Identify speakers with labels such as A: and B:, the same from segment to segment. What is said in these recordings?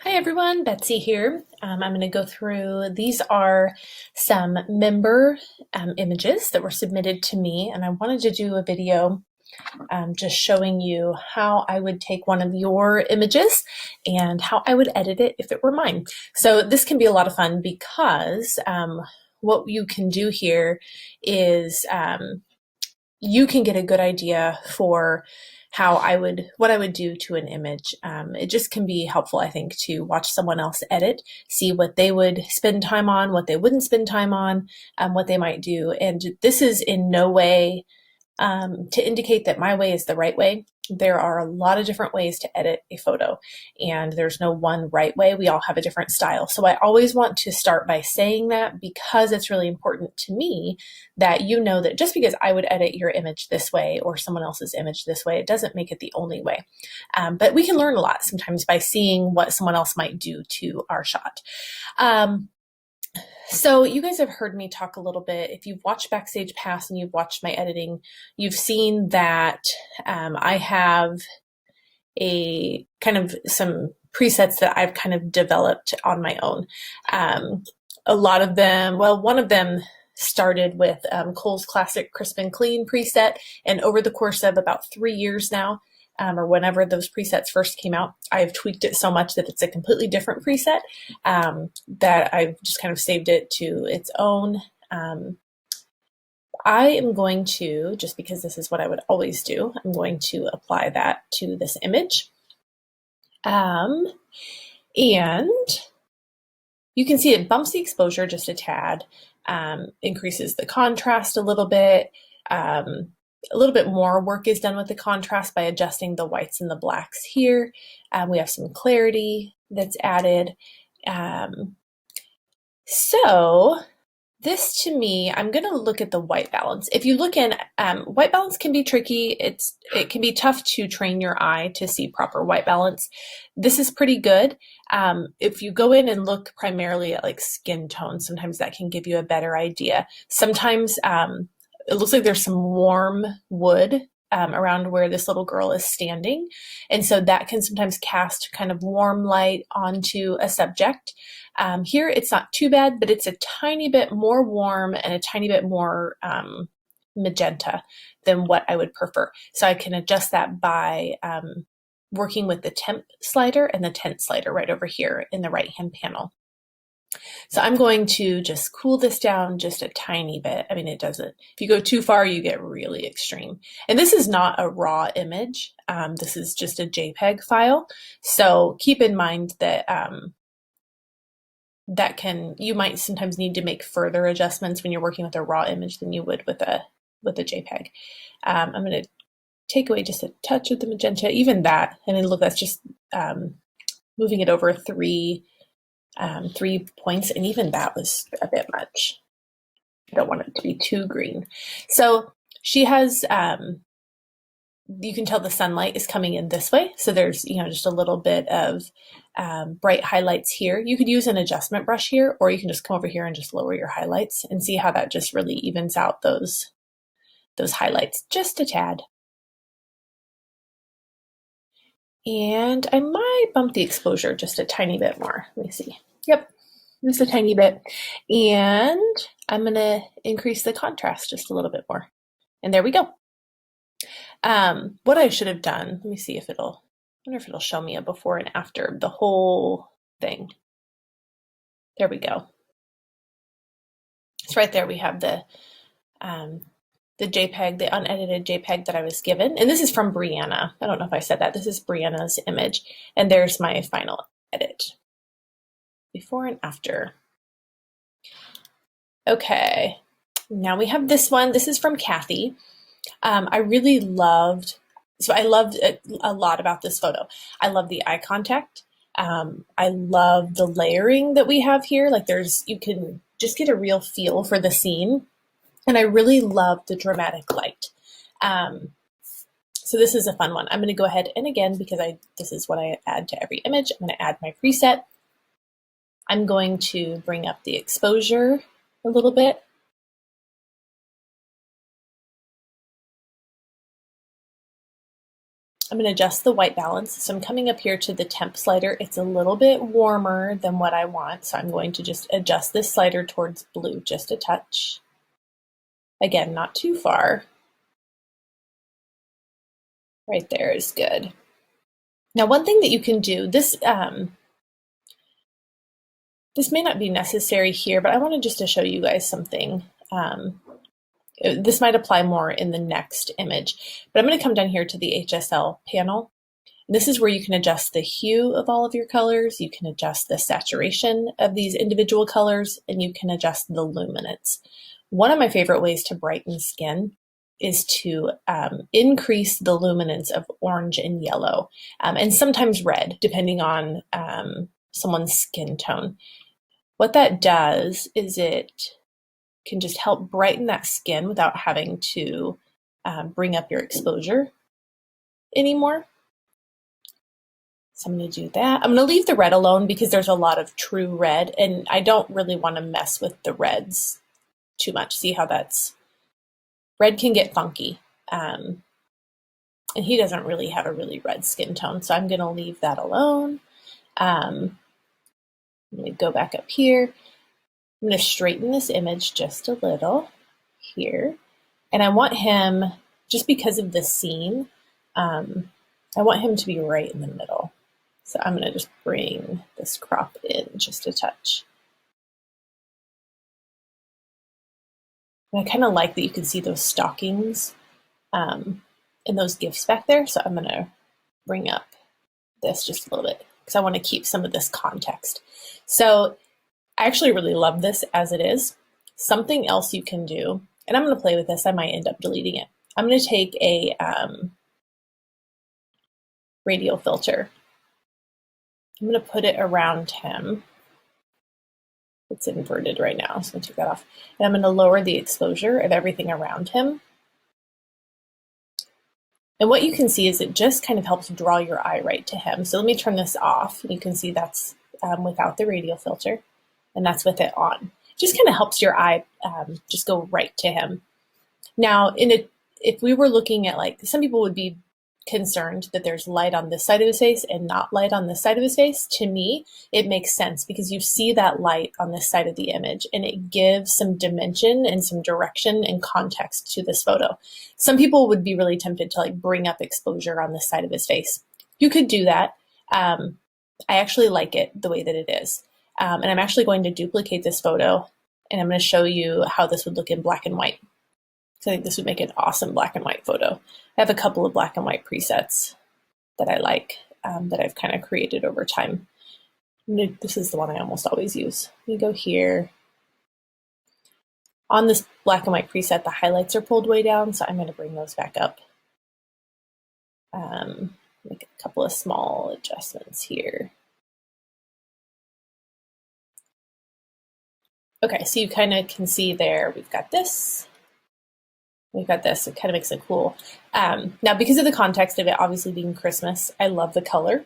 A: Hi everyone, Betsy here. I'm going to go through, these are some member images that were submitted to me, and I wanted to do a video just showing you how I would take one of your images and how I would edit it if it were mine. So this can be a lot of fun because what you can do here is you can get a good idea for what I would do to an image. It just can be helpful, I think, to watch someone else edit, see what they would spend time on, what they wouldn't spend time on, what they might do. And this is in no way to indicate that my way is the right way. There are a lot of different ways to edit a photo, and there's no one right way. We all have a different style. So I always want to start by saying that because it's really important to me that you know that just because I would edit your image this way or someone else's image this way, it doesn't make it the only way. But we can learn a lot sometimes by seeing what someone else might do to our shot. So you guys have heard me talk a little bit. If you've watched Backstage Pass and you've watched my editing, you've seen that I have a kind of some presets that I've kind of developed on my own. A lot of them, well, one of them started with Cole's classic Crisp and Clean preset, and over the course of about 3 years now, or whenever those presets first came out, I've tweaked it so much that it's a completely different preset that I've just kind of saved it to its own. I am going to, just because this is what I would always do, I'm going to apply that to this image. And you can see it bumps the exposure just a tad, increases the contrast a little bit. A little bit more work is done with the contrast by adjusting the whites and the blacks here. We have some clarity that's added. So this to me, I'm going to look at the white balance. If you look in, white balance can be tricky. It can be tough to train your eye to see proper white balance. This is pretty good. If you go in and look primarily at like skin tone, sometimes that can give you a better idea. Sometimes it looks like there's some warm wood around where this little girl is standing. And so that can sometimes cast kind of warm light onto a subject. Here, it's not too bad, but it's a tiny bit more warm and a tiny bit more magenta than what I would prefer. So I can adjust that by working with the temp slider and the tint slider right over here in the right-hand panel. So I'm going to just cool this down just a tiny bit. I mean, it doesn't, if you go too far, you get really extreme. And this is not a raw image. This is just a JPEG file. So keep in mind that you might sometimes need to make further adjustments when you're working with a raw image than you would with a JPEG. I'm going to take away just a touch of the magenta, even that. I mean, look, that's just moving it over 3 points, and even that was a bit much. I don't want it to be too green. So she has, you can tell the sunlight is coming in this way. So there's, just a little bit of bright highlights here. You could use an adjustment brush here, or you can just come over here and just lower your highlights and see how that just really evens out those highlights just a tad. And I might bump the exposure just a tiny bit more. Let me see. Yep, just a tiny bit. And I'm going to increase the contrast just a little bit more. And there we go. What I should have done, let me see if I wonder if it'll show me a before and after the whole thing. There we go. So right there we have the JPEG, the unedited JPEG that I was given. And this is from Brianna. I don't know if I said that. This is Brianna's image. And there's my final edit. Before and after. Okay. Now we have this one. This is from Kathy. I really loved, so I loved a lot about this photo. I love the eye contact. I love the layering that we have here. Like you can just get a real feel for the scene. And I really love the dramatic light. So this is a fun one. I'm going to go ahead and again, because this is what I add to every image, I'm going to add my preset. I'm going to bring up the exposure a little bit. I'm going to adjust the white balance. So I'm coming up here to the temp slider. It's a little bit warmer than what I want. So I'm going to just adjust this slider towards blue just a touch. Again, not too far. Right there is good. Now, one thing that you can do, this may not be necessary here, but I wanted just to show you guys something. This might apply more in the next image, but I'm going to come down here to the HSL panel. This is where you can adjust the hue of all of your colors. You can adjust the saturation of these individual colors, and you can adjust the luminance. One of my favorite ways to brighten skin is to increase the luminance of orange and yellow, and sometimes red, depending on someone's skin tone. What that does is it can just help brighten that skin without having to bring up your exposure anymore. So I'm going to do that. I'm going to leave the red alone because there's a lot of true red, and I don't really want to mess with the reds too much. See how red can get funky. And he doesn't really have a really red skin tone, so I'm going to leave that alone. I'm going to go back up here. I'm going to straighten this image just a little here. And I want him, just because of the scene, I want him to be right in the middle. So I'm going to just bring this crop in just a touch. And I kind of like that you can see those stockings and those gifts back there. So I'm going to bring up this just a little bit because I want to keep some of this context. So I actually really love this as it is. Something else you can do, and I'm going to play with this. I might end up deleting it. I'm going to take a radial filter. I'm going to put it around him. It's inverted right now, so I'm going to take that off. And I'm going to lower the exposure of everything around him. And what you can see is it just kind of helps draw your eye right to him. So let me turn this off. You can see that's without the radial filter, and that's with it on. It just kind of helps your eye just go right to him. Now, if we were looking at, like, some people would be concerned that there's light on this side of his face and not light on this side of his face. To me, it makes sense because you see that light on this side of the image and it gives some dimension and some direction and context to this photo. Some people would be really tempted to bring up exposure on this side of his face. You could do that. I actually like it the way that it is. And I'm actually going to duplicate this photo and I'm going to show you how this would look in black and white. I think this would make an awesome black and white photo. I have a couple of black and white presets that I like that I've kind of created over time. This is the one I almost always use. You go here. On this black and white preset, the highlights are pulled way down, so I'm going to bring those back up. Make a couple of small adjustments here. Okay, so you kind of can see there, we've got this. We've got this. It kind of makes it cool. Now, because of the context of it obviously being Christmas, I love the color,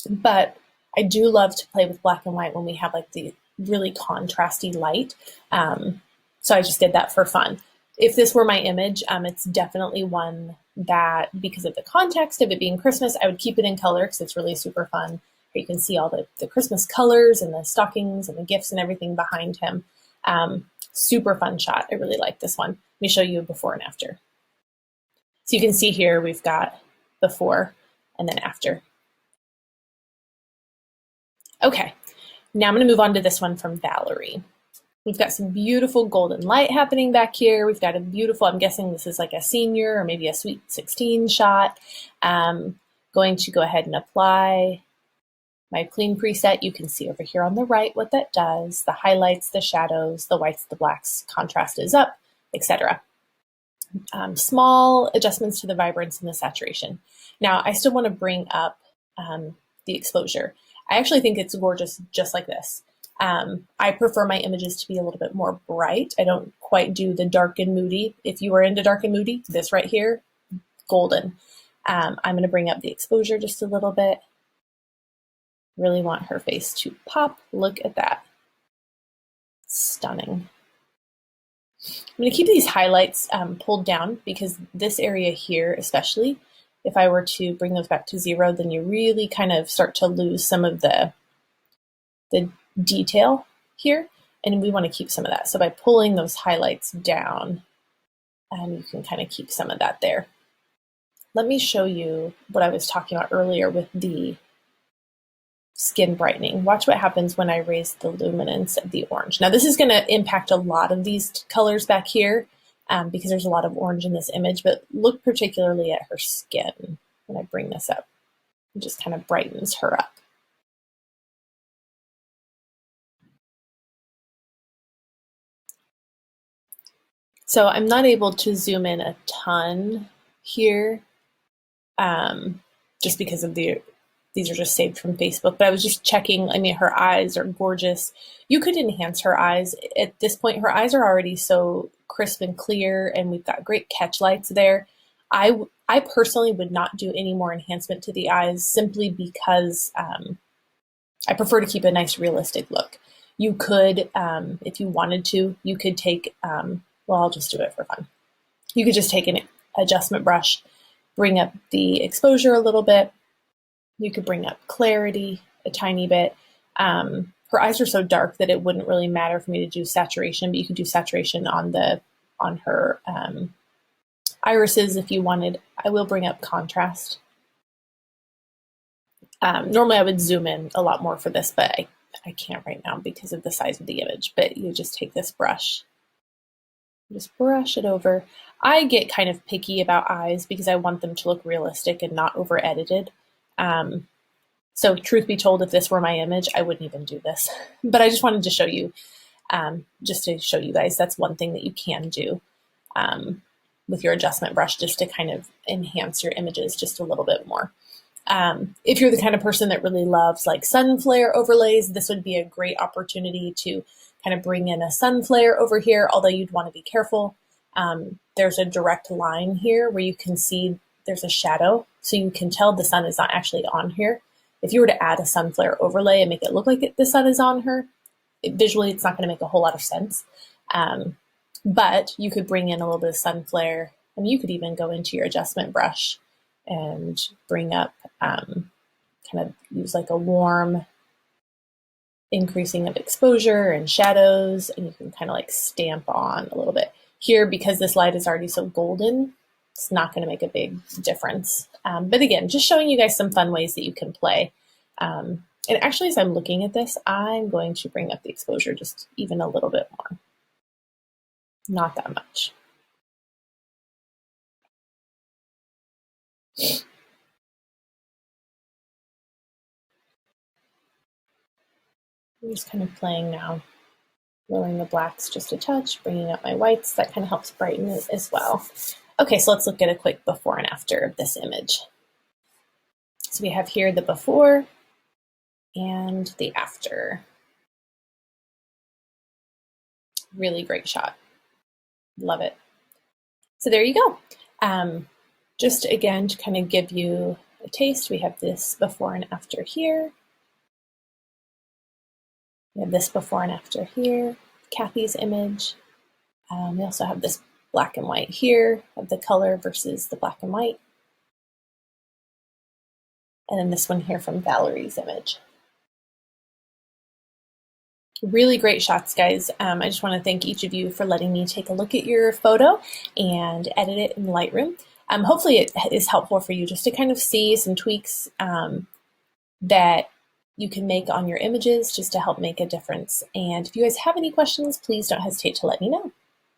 A: but I do love to play with black and white when we have the really contrasty light. So I just did that for fun. If this were my image, it's definitely one that, because of the context of it being Christmas, I would keep it in color because it's really super fun. You can see all the Christmas colors and the stockings and the gifts and everything behind him. Super fun shot. I really like this one. Let me show you before and after. So you can see here we've got before and then after. Okay, now I'm going to move on to this one from Valerie. We've got some beautiful golden light happening back here. We've got a beautiful, I'm guessing this is like a senior or maybe a Sweet 16 shot. Going to go ahead and apply my clean preset. You can see over here on the right what that does, the highlights, the shadows, the whites, the blacks, contrast is up, etc. Small adjustments to the vibrance and the saturation. Now, I still want to bring up the exposure. I actually think it's gorgeous just like this. I prefer my images to be a little bit more bright. I don't quite do the dark and moody. If you are into dark and moody, this right here, golden. I'm going to bring up the exposure just a little bit. Really want her face to pop. Look at that. Stunning. I'm going to keep these highlights pulled down because this area here especially if I were to bring those back to 0, then you really kind of start to lose some of the detail here, and we want to keep some of that. So by pulling those highlights down, you can kind of keep some of that there. Let me show you what I was talking about earlier with the skin brightening. Watch what happens when I raise the luminance of the orange. Now this is going to impact a lot of these colors back here because there's a lot of orange in this image, but look particularly at her skin when I bring this up. It just kind of brightens her up. So I'm not able to zoom in a ton here just because of these are just saved from Facebook, but I was just checking. I mean, her eyes are gorgeous. You could enhance her eyes. At this point, her eyes are already so crisp and clear, and we've got great catch lights there. I personally would not do any more enhancement to the eyes simply because I prefer to keep a nice realistic look. You could, if you wanted to, you could take, well, I'll just do it for fun. You could just take an adjustment brush, bring up the exposure a little bit. You could bring up clarity a tiny bit. Her eyes are so dark that it wouldn't really matter for me to do saturation, but you could do saturation on her irises if you wanted. I will bring up contrast. Normally I would zoom in a lot more for this, but I can't right now because of the size of the image. But you just take this brush, just brush it over. I get kind of picky about eyes because I want them to look realistic and not over edited. So truth be told, if this were my image, I wouldn't even do this. But I just wanted to show you, just to show you guys, that's one thing that you can do with your adjustment brush, just to kind of enhance your images just a little bit more. If you're the kind of person that really loves like sun flare overlays, this would be a great opportunity to kind of bring in a sun flare over here, although you'd want to be careful. There's a direct line here where you can see there's a shadow, so you can tell the sun is not actually on here. If you were to add a sun flare overlay and make it look like the sun is on her, visually it's not going to make a whole lot of sense. But you could bring in a little bit of sun flare. I mean, you could even go into your adjustment brush and bring up, kind of use like a warm increasing of exposure and shadows, and you can kind of like stamp on a little bit. Here, because this light is already so golden, it's not going to make a big difference. But again, just showing you guys some fun ways that you can play. And actually, as I'm looking at this, I'm going to bring up the exposure just even a little bit more. Not that much. I'm just kind of playing now, lowering the blacks just a touch, bringing up my whites. That kind of helps brighten it as well. Okay, so let's look at a quick before and after of this image. So we have here the before and the after. Really great shot. Love it. So there you go. Just again, to kind of give you a taste, we have this before and after here. We have this before and after here, Kathy's image. We also have this black and white here of the color versus the black and white. And then this one here from Valerie's image. Really great shots, guys. I just want to thank each of you for letting me take a look at your photo and edit it in Lightroom. Hopefully it is helpful for you just to kind of see some tweaks that you can make on your images just to help make a difference. And if you guys have any questions, please don't hesitate to let me know.